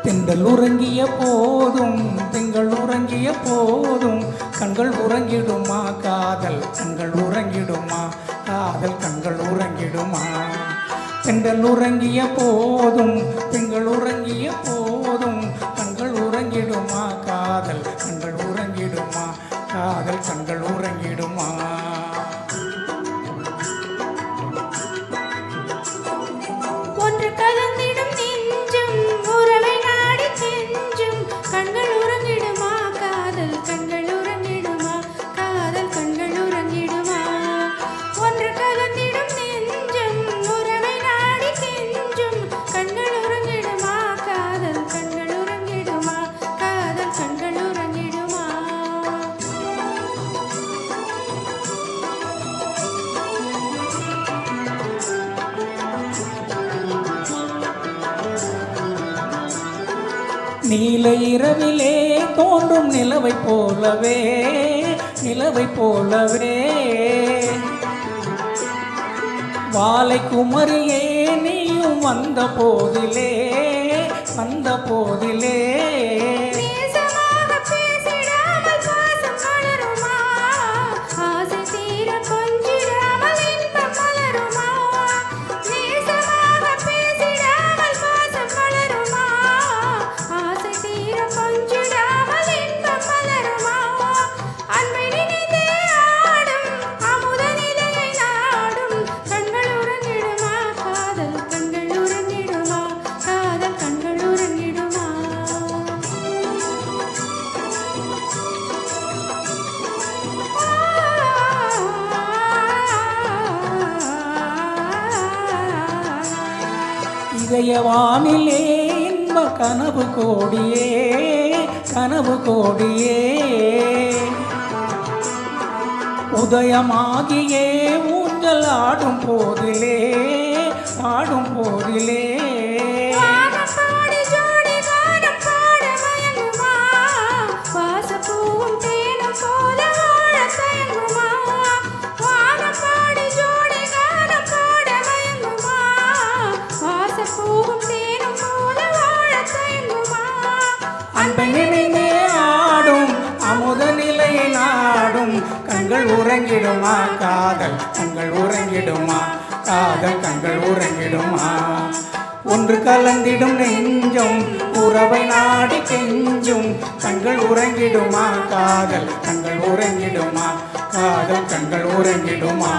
திங்கள் உறங்கிய போதும் திங்கள் உறங்கிய போதும் கண்கள் உறங்கிடுமா காதல் கண்கள் உறங்கிடுமா காதல் கண்கள் உறங்கிடுமா. திங்கள் உறங்கிய போதும் திங்கள் உறங்கிய போதும் கண்கள் உறங்கிடுமா காதல் கண்கள் உறங்கிடுமா காதல் கண்கள் உறங்கிடுமா. ஒன்று கலந்திடும் நெஞ்சும் உறவை நாடி செஞ்சும் கண்கள் உறங்கிடுமா காதல் கண்கள் உறங்கிடுமா காதல் கண்கள் உறங்கிடுமா. ஒன்று கலந்திடும் நெஞ்சும் உறவை நாடி செஞ்சும் கண்கள் உறங்கிடுமா காதல் கண்கள் உறங்கிடுமா காதல் கண்கள் உறங்கிடுமா. நீல இரவிலே தோன்றும் நிலவை போலவே நிலவை போலவே வாலை குமரியே நீயும் வந்த போதிலே வந்த போதிலே. இதயவானிலே இன்ப கனவு கோடியே கனவு கோடியே உதயமாகியே ஊஞ்சல் ஆடும் போதிலே ஆடும் போதிலே. அன்பை நினைந்தே ஆடும் அமுத நிலையை நாடும் கண்கள் உறங்கிடுமா காதல் கண்கள் உறங்கிடுமா காதல் கண்கள் உறங்கிடுமா. ஒன்று கலந்திடும் நெஞ்சும் உறவை நாடி கெஞ்சும் கண்கள் உறங்கிடுமா காதல் கண்கள் உறங்கிடுமா காதல் கண்கள் உறங்கிடுமா.